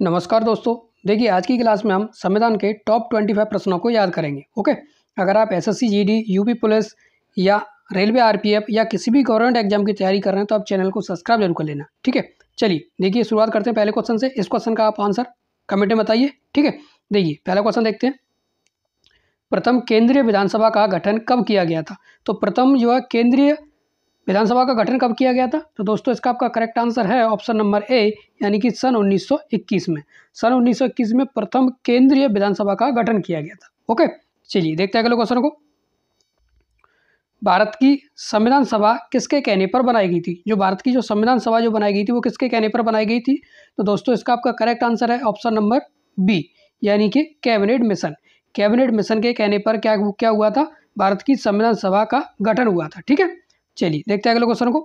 नमस्कार दोस्तों। देखिए, आज की क्लास में हम संविधान के टॉप 25 प्रश्नों को याद करेंगे। ओके, अगर आप एसएससी जीडी, यूपी पुलिस या रेलवे आरपीएफ या किसी भी गवर्नमेंट एग्जाम की तैयारी कर रहे हैं तो आप चैनल को सब्सक्राइब जरूर कर लेना। ठीक है, चलिए देखिए शुरुआत करते हैं पहले क्वेश्चन से। इस क्वेश्चन का आप आंसर कमेंट में बताइए। ठीक है, देखिए पहला क्वेश्चन देखते हैं। प्रथम केंद्रीय विधानसभा का गठन कब किया गया था? तो प्रथम जो है केंद्रीय विधानसभा का गठन कब किया गया था? तो दोस्तों इसका आपका करेक्ट आंसर है ऑप्शन नंबर ए, यानी कि सन 1921 में। सन 1921 में प्रथम केंद्रीय विधानसभा का गठन किया गया था। ओके, चलिए देखते हैं अगले क्वेश्चन को। भारत की संविधान सभा किसके कहने पर बनाई गई थी? जो भारत की जो संविधान सभा जो बनाई गई थी वो किसके कहने पर बनाई गई थी? तो दोस्तों इसका आपका करेक्ट आंसर है ऑप्शन नंबर बी, यानी कि कैबिनेट मिशन। कैबिनेट मिशन के कहने पर क्या हुआ था? भारत की संविधान सभा का गठन हुआ था। ठीक है, चलिए देखते हैं अगले क्वेश्चन को।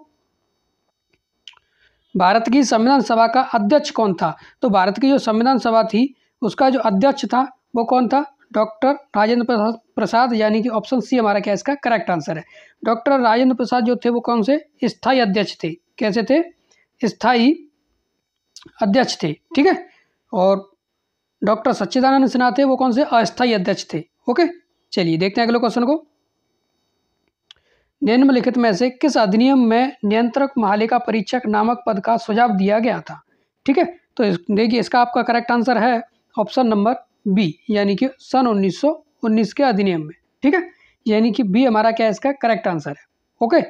भारत की संविधान सभा का अध्यक्ष कौन था? तो भारत की जो संविधान सभा थी उसका जो अध्यक्ष था वो कौन था? डॉक्टर राजेंद्र प्रसाद, यानी कि ऑप्शन सी हमारा क्या इसका करेक्ट आंसर है। डॉक्टर राजेंद्र प्रसाद जो थे वो कौन से स्थायी अध्यक्ष थे? कैसे थे? स्थायी अध्यक्ष थे। ठीक है, और डॉक्टर सच्चिदानंद सिन्हा थे वो कौन से अस्थायी अध्यक्ष थे। ओके, चलिए देखते हैं अगले क्वेश्चन को। निम्नलिखित में से किस अधिनियम में नियंत्रक महालेखा परीक्षक नामक पद का सुझाव दिया गया था? ठीक है, तो देखिए इसका आपका करेक्ट आंसर है ऑप्शन नंबर बी, यानी कि सन 1919 के अधिनियम में। ठीक है, यानी कि बी हमारा क्या है इसका करेक्ट आंसर है। ओके,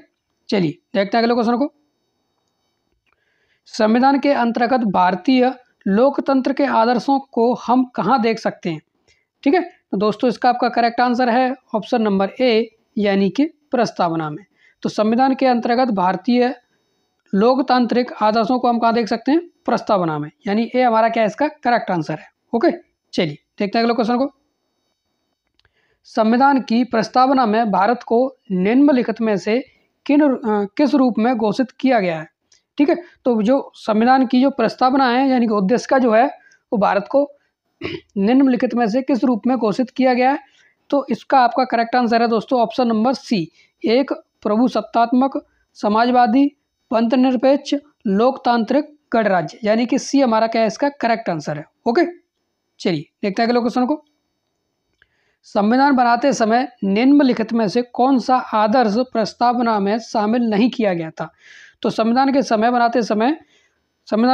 चलिए देखते हैं अगले क्वेश्चन को। संविधान के अंतर्गत भारतीय लोकतंत्र के आदर्शों को हम कहाँ देख सकते हैं? ठीक है, तो दोस्तों इसका आपका करेक्ट आंसर है ऑप्शन नंबर ए, यानी कि प्रस्तावना में। तो संविधान के अंतर्गत भारतीय लोकतांत्रिक आदर्शों को हम कहाँ देख सकते हैं? प्रस्तावना में, यानी ए हमारा क्या है इसका करेक्ट आंसर है। ओके, चलिए देखते हैं अगले क्वेश्चन को। संविधान की प्रस्तावना में भारत को निम्नलिखित में से किस रूप में घोषित किया गया है? ठीक है, तो जो संविधान की जो प्रस्तावना है यानी कि उद्देश्य का जो है वो भारत को निम्नलिखित में से किस रूप में घोषित किया गया है? तो इसका आपका करेक्ट आंसर है दोस्तों ऑप्शन नंबर सी, एक प्रभुसत्तात्मक, समाजवादी, पंथनिरपेक्ष, लोकतांत्रिक गणराज्य, यानी कि सी हमारा क्या है इसका करेक्ट आंसर है। ओके, चलिए देखते हैं अगले क्वेश्चन को। संविधान बनाते समय निम्नलिखित में से कौन सा आदर्श प्रस्तावना में शामिल नहीं किया गया था? तो संविधान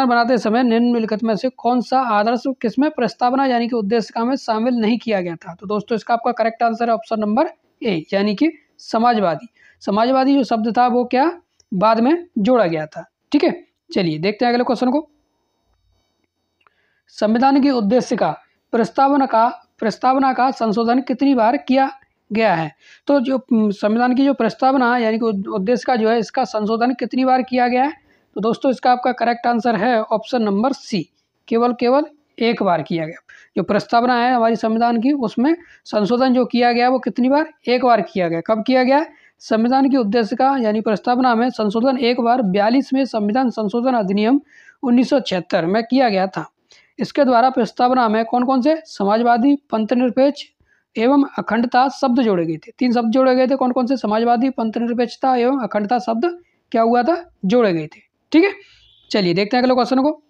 बनाते समय निम्नलिखित में से कौन सा आदर्श किसमें प्रस्तावना यानी कि उद्देशिका में शामिल नहीं किया गया था? तो दोस्तों इसका आपका करेक्ट आंसर है ऑप्शन नंबर ए, यानी कि समाजवादी। समाजवादी जो शब्द था वो क्या बाद में जोड़ा गया था। ठीक है, चलिए देखते हैं अगले क्वेश्चन को। संविधान की उद्देशिका प्रस्तावना का संशोधन कितनी बार किया गया है? तो जो संविधान की जो प्रस्तावना यानी कि उद्देशिका जो है इसका संशोधन कितनी बार किया गया है? तो दोस्तों इसका आपका करेक्ट आंसर है ऑप्शन नंबर सी, केवल एक बार किया गया। जो प्रस्तावना है हमारी संविधान की उसमें संशोधन जो किया गया वो कितनी बार? एक बार किया गया। कब किया गया? संविधान की उद्देशिका यानी प्रस्तावना में संशोधन एक बार 42वें संविधान संशोधन अधिनियम 1976 में किया गया था। इसके द्वारा प्रस्तावना में कौन कौन से समाजवादी, पंथनिरपेक्ष एवं अखंडता शब्द जोड़े गए थे। 3 शब्द जोड़े गए थे। कौन कौन से? समाजवादी, पंथनिरपेक्षता एवं अखंडता शब्द क्या हुआ था? जोड़े गए थे। ठीक है, चलिए देखते हैं अगले क्वेश्चन को।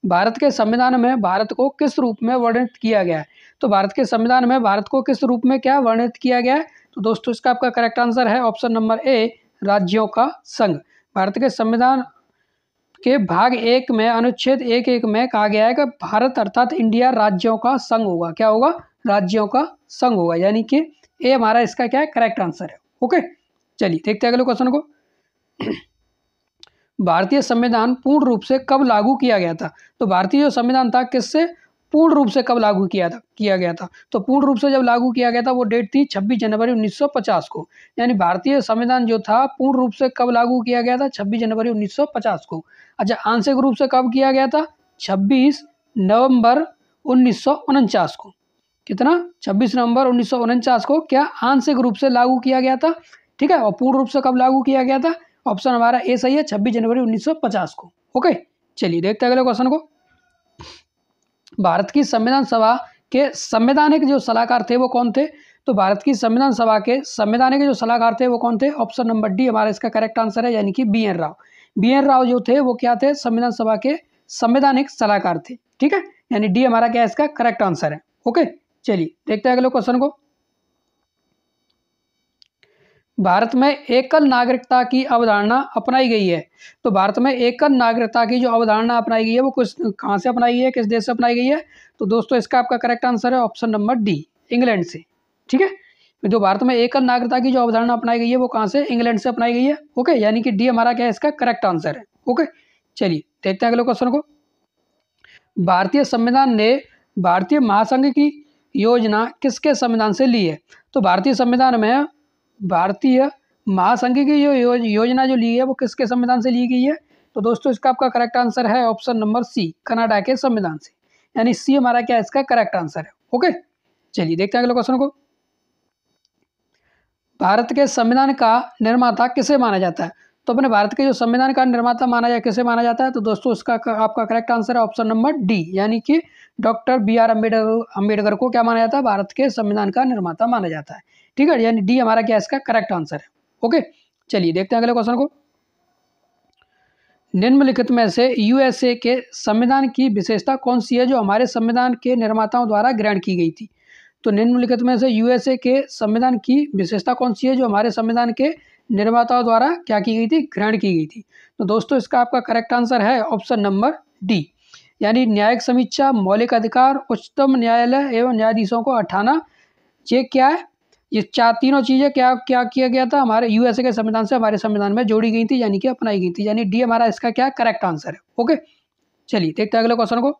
भारत के संविधान में भारत को किस रूप में वर्णित किया गया है? तो भारत के संविधान में भारत को किस रूप में क्या वर्णित किया गया है? तो दोस्तों इसका आपका करेक्ट आंसर है ऑप्शन नंबर ए, राज्यों का संघ। भारत के संविधान के भाग 1 में अनुच्छेद 1.1 में कहा गया है कि भारत अर्थात इंडिया राज्यों का संघ होगा। क्या होगा? राज्यों का संघ होगा, यानी कि ए हमारा इसका क्या है करेक्ट आंसर है। ओके, चलिए देखते हैं अगले क्वेश्चन को। भारतीय संविधान पूर्ण रूप से कब लागू किया गया था? तो भारतीय जो संविधान था किससे पूर्ण रूप से कब लागू किया गया था? तो पूर्ण रूप से जब लागू किया गया था वो डेट थी 26 जनवरी 1950 को। यानी भारतीय संविधान जो था पूर्ण रूप से कब लागू किया गया था? 26 जनवरी 1950 को। अच्छा, आंशिक रूप से कब किया गया था? 26 नवंबर 1949 को। कितना? 26 नवंबर 1949 को क्या आंशिक रूप से लागू किया गया था। ठीक है, और पूर्ण रूप से कब लागू किया गया था? ऑप्शन हमारा ए सही है, 26 जनवरी 1950 को। ओके, चलिए देखते हैं अगले क्वेश्चन को। भारत की संविधान सभा के संवैधानिक जो सलाहकार थे वो कौन थे? तो भारत की संविधान सभा के संवैधानिक जो सलाहकार थे वो कौन थे? ऑप्शन नंबर डी हमारा इसका करेक्ट आंसर है, यानी कि B N Rao. B N Rao जो थे वो क्या थे? संविधान सभा के संवैधानिक सलाहकार थे। ठीक है, यानी डी हमारा क्या है इसका करेक्ट आंसर है। ओके, चलिए देखते हैं अगले क्वेश्चन को। भारत में एकल नागरिकता की अवधारणा अपनाई गई है। तो भारत में एकल नागरिकता की जो अवधारणा अपनाई गई है वो कहाँ से अपनाई गई है, किस देश से अपनाई गई है? तो दोस्तों इसका आपका करेक्ट आंसर है ऑप्शन नंबर डी, इंग्लैंड से। ठीक है, जो भारत में एकल नागरिकता की जो अवधारणा अपनाई गई है वो कहाँ से? इंग्लैंड से अपनाई गई है। ओके, यानी कि डी हमारा क्या है इसका करेक्ट आंसर है। ओके, चलिए देखते हैं अगले क्वेश्चन को। भारतीय संविधान ने भारतीय महासंघ की योजना किसके संविधान से ली है? तो भारतीय संविधान में भारतीय महासंघ की जो योजना जो ली है वो किसके संविधान से ली गई है? तो दोस्तों इसका आपका करेक्ट आंसर है ऑप्शन नंबर सी, कनाडा के संविधान से। यानी सी हमारा क्या है इसका करेक्ट आंसर है। ओके, चलिए देखते हैं अगले क्वेश्चन को। भारत के संविधान का निर्माता किसे माना जाता है? तो अपने भारत के जो संविधान का निर्माता किसे माना जाता है? तो दोस्तों इसका आपका करेक्ट आंसर है ऑप्शन नंबर डी, यानी कि डॉक्टर बी.आर. अम्बेडकर को क्या माना जाता है? भारत के संविधान का निर्माता माना जाता है। ठीक है, यानी डी हमारा क्या इसका करेक्ट आंसर है। ओके, चलिए देखते हैं अगले क्वेश्चन को। निम्नलिखित में से यूएसए के संविधान की विशेषता कौन सी है जो हमारे संविधान के निर्माताओं द्वारा ग्रहण की गई थी? तो निम्नलिखित में से यूएसए के संविधान की विशेषता कौन सी है जो हमारे संविधान के निर्माताओं द्वारा क्या की गई थी? ग्रहण की गई थी। तो दोस्तों इसका आपका करेक्ट आंसर है ऑप्शन नंबर डी, यानी न्यायिक समीक्षा, मौलिक अधिकार, उच्चतम न्यायालय एवं न्यायाधीशों को हटाना। ये क्या है? ये तीनों चीज़ें क्या क्या किया गया था? हमारे यूएसए के संविधान से हमारे संविधान में जोड़ी गई थी, यानी कि अपनाई गई थी। यानी डी हमारा इसका क्या करेक्ट आंसर है। ओके, चलिए देखते हैं अगले क्वेश्चन को।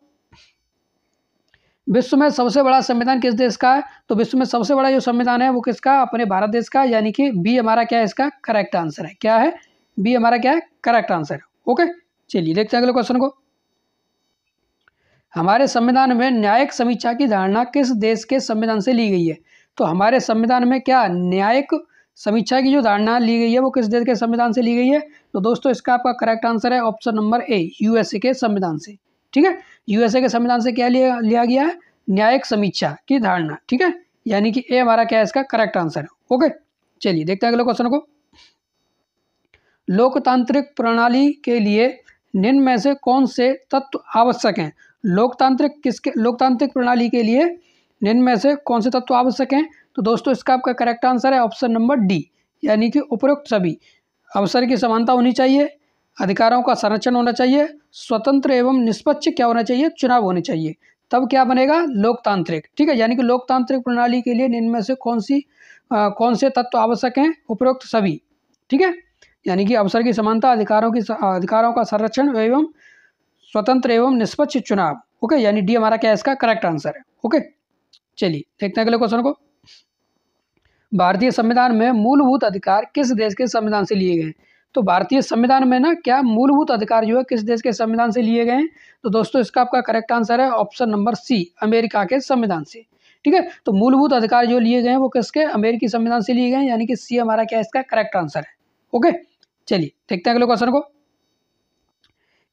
विश्व में सबसे बड़ा संविधान किस देश का है? तो विश्व में सबसे बड़ा जो संविधान है वो किसका? अपने भारत देश का, यानी कि बी हमारा क्या है इसका करेक्ट आंसर है। क्या है? बी हमारा क्या है करेक्ट आंसर है। ओके, चलिए देखते हैं अगले क्वेश्चन को। हमारे संविधान में न्यायिक समीक्षा की धारणा किस देश के संविधान से ली गई है? तो हमारे संविधान में क्या न्यायिक समीक्षा की जो धारणा ली गई है वो किस देश के संविधान से ली गई है? तो दोस्तों इसका आपका करेक्ट आंसर है ऑप्शन नंबर ए, यूएसए के संविधान से। ठीक है, यूएसए के संविधान से क्या लिया गया है? न्यायिक समीक्षा की धारणा। ठीक है, यानी कि ए हमारा क्या है इसका करेक्ट आंसर है। ओके, चलिए देखते हैं अगले क्वेश्चन को। लोकतांत्रिक प्रणाली के लिए निम्न में से कौन से तत्व आवश्यक हैं? लोकतांत्रिक प्रणाली के लिए निम्न में से कौन से तत्व आवश्यक हैं? तो दोस्तों इसका आपका करेक्ट आंसर है ऑप्शन नंबर डी, यानी कि उपरोक्त सभी। अवसर की समानता होनी चाहिए, अधिकारों का संरक्षण होना चाहिए, स्वतंत्र एवं निष्पक्ष क्या होना चाहिए? चुनाव होने चाहिए, तब क्या बनेगा? लोकतांत्रिक। ठीक है, यानी कि लोकतांत्रिक प्रणाली के लिए निम्न में से कौन से तत्व आवश्यक हैं? उपरोक्त सभी। ठीक है, यानी कि अवसर की समानता, अधिकारों का संरक्षण एवं स्वतंत्र एवं निष्पक्ष चुनाव। ओके, यानी डी हमारा क्या है इसका करेक्ट आंसर है। ओके, चलिए देखते हैं अगले क्वेश्चन को। भारतीय संविधान में मूलभूत अधिकार किस देश के संविधान से लिए गए? तो भारतीय संविधान में ना क्या मूलभूत अधिकार जो है किस देश के संविधान से लिए गए हैं? तो दोस्तों इसका आपका करेक्ट आंसर है ऑप्शन नंबर सी, अमेरिका के संविधान से। ठीक है, तो मूलभूत अधिकार जो लिए गए हैं वो किसके? अमेरिकी संविधान से लिए गए हैं, यानी कि सी हमारा क्या है इसका करेक्ट आंसर है। ओके, चलिए देखते हैं अगले क्वेश्चन को।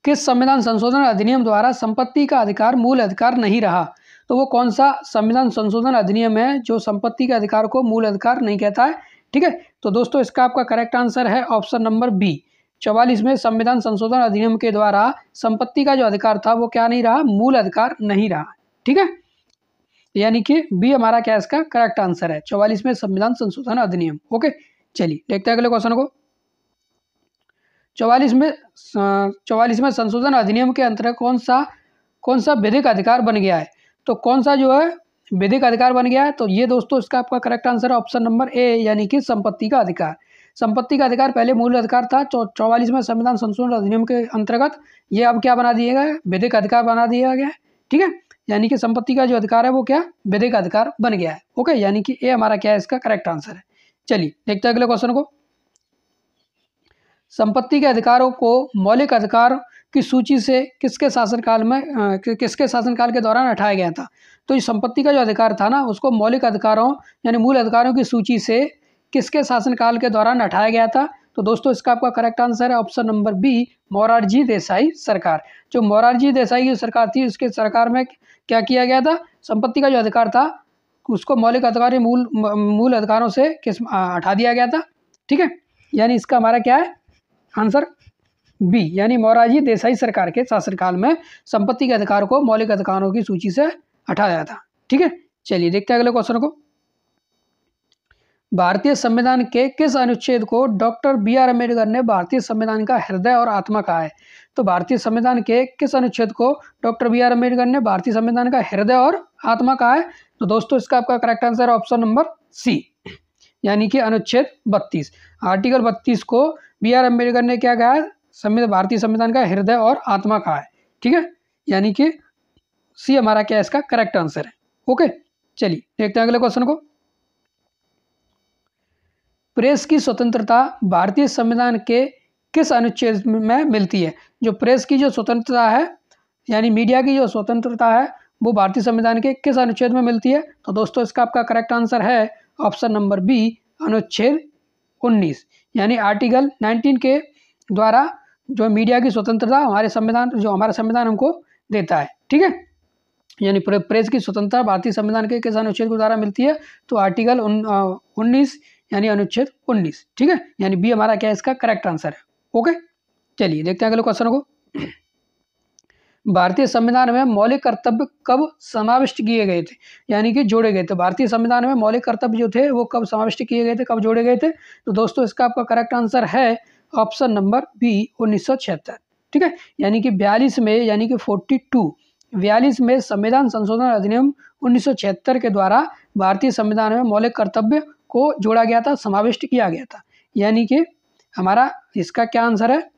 किस संविधान संशोधन अधिनियम द्वारा संपत्ति का अधिकार मूल अधिकार नहीं रहा? तो वो कौन सा संविधान संशोधन अधिनियम है जो संपत्ति के अधिकार को मूल अधिकार नहीं कहता है? ठीक है, तो दोस्तों इसका आपका करेक्ट आंसर है ऑप्शन नंबर बी, 44वें संविधान संशोधन अधिनियम के द्वारा संपत्ति का जो अधिकार था वो क्या नहीं रहा? मूल अधिकार नहीं रहा। ठीक है, यानी कि बी हमारा क्या इसका करेक्ट आंसर है, 44वें संविधान संशोधन अधिनियम। ओके, चलिए देखते हैं अगले क्वेश्चन को। 44वें संशोधन अधिनियम के अंतर्गत कौन सा विधिक अधिकार बन गया है? तो कौन सा जो है विधिक अधिकार बन गया है? तो ये दोस्तों इसका आपका करेक्ट आंसर है ऑप्शन नंबर ए, यानी कि संपत्ति का अधिकार। संपत्ति का अधिकार पहले मूल अधिकार था, 44वें संविधान संशोधन अधिनियम के अंतर्गत ये अब क्या बना दिया गया? विधिक अधिकार बना दिया गया है। ठीक है, यानी कि संपत्ति का जो अधिकार है वो क्या विधिक अधिकार बन गया है। ओके, यानी कि ए हमारा क्या है इसका करेक्ट आंसर है। चलिए देखते हैं अगले क्वेश्चन को। संपत्ति के अधिकारों को मौलिक अधिकार की सूची से किसके शासनकाल के दौरान हटाया गया था? तो इस संपत्ति का जो अधिकार था ना उसको मौलिक अधिकारों यानी मूल अधिकारों की सूची से किसके शासनकाल के दौरान हटाया गया था? तो दोस्तों इसका आपका करेक्ट आंसर है option number B, Morarji Desai सरकार। जो मोरारजी देसाई की सरकार थी उसके सरकार में क्या किया गया था? संपत्ति का जो अधिकार था उसको मौलिक अधिकार मूल अधिकारों से हटा दिया गया था। ठीक है, यानी इसका हमारा क्या है आंसर? बी यानी मोरारजी देसाई सरकार के शासनकाल में संपत्ति के अधिकार को मौलिक अधिकारों की सूची से हटाया था। ठीक है, चलिए देखते हैं अगले क्वेश्चन को। भारतीय संविधान के किस अनुच्छेद को डॉक्टर बी आर अम्बेडकर ने भारतीय संविधान का हृदय और आत्मा कहा है? तो भारतीय संविधान के किस अनुच्छेद को डॉक्टर बी आर अम्बेडकर ने भारतीय संविधान का हृदय और आत्मा कहा है? तो दोस्तों इसका आपका करेक्ट आंसर है ऑप्शन नंबर सी, यानी कि अनुच्छेद 32। आर्टिकल 32 को बी आर अम्बेडकर ने क्या कहा है? भारतीय संविधान का हृदय और आत्मा कहा है। ठीक है, यानी कि सी हमारा क्या है इसका करेक्ट आंसर है। ओके, चलिए देखते हैं अगले क्वेश्चन को। प्रेस की स्वतंत्रता भारतीय संविधान के किस अनुच्छेद में मिलती है? जो प्रेस की जो स्वतंत्रता है यानी मीडिया की जो स्वतंत्रता है वो भारतीय संविधान के किस अनुच्छेद में मिलती है? तो दोस्तों इसका आपका करेक्ट आंसर है ऑप्शन नंबर बी, अनुच्छेद 19, यानी आर्टिकल 19 के द्वारा जो मीडिया की स्वतंत्रता हमारा संविधान हमको देता है। ठीक है, यानी प्रेस की स्वतंत्रता भारतीय संविधान के किस अनुच्छेद के द्वारा मिलती है? तो आर्टिकल 19 यानी अनुच्छेद 19। ठीक है, यानी बी हमारा क्या है इसका करेक्ट आंसर है। ओके, चलिए देखते हैं अगले क्वेश्चन को। भारतीय संविधान में मौलिक कर्तव्य कब समाविष्ट किए गए थे, यानी कि जोड़े गए थे? भारतीय संविधान में मौलिक कर्तव्य जो थे वो कब समाविष्ट किए गए थे, कब जोड़े गए थे? तो दोस्तों इसका आपका करेक्ट आंसर है ऑप्शन नंबर बी, 1976। ठीक है, यानी कि 42 में, यानी कि 42 में संविधान संशोधन अधिनियम 1976 के द्वारा भारतीय संविधान में मौलिक कर्तव्य को जोड़ा गया था, समाविष्ट किया गया था। यानी कि हमारा इसका क्या आंसर है?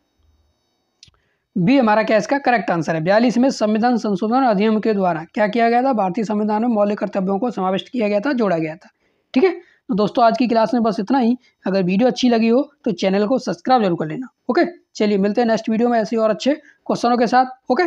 बी हमारा क्या इसका करेक्ट आंसर है। 42 में संविधान संशोधन अधिनियम के द्वारा क्या किया गया था? भारतीय संविधान में मौलिक कर्तव्यों को समाविष्ट किया गया था, जोड़ा गया था। ठीक है, तो दोस्तों आज की क्लास में बस इतना ही। अगर वीडियो अच्छी लगी हो तो चैनल को सब्सक्राइब जरूर कर लेना। ओके, चलिए मिलते हैं नेक्स्ट वीडियो में ऐसे और अच्छे क्वेश्चनों के साथ। ओके।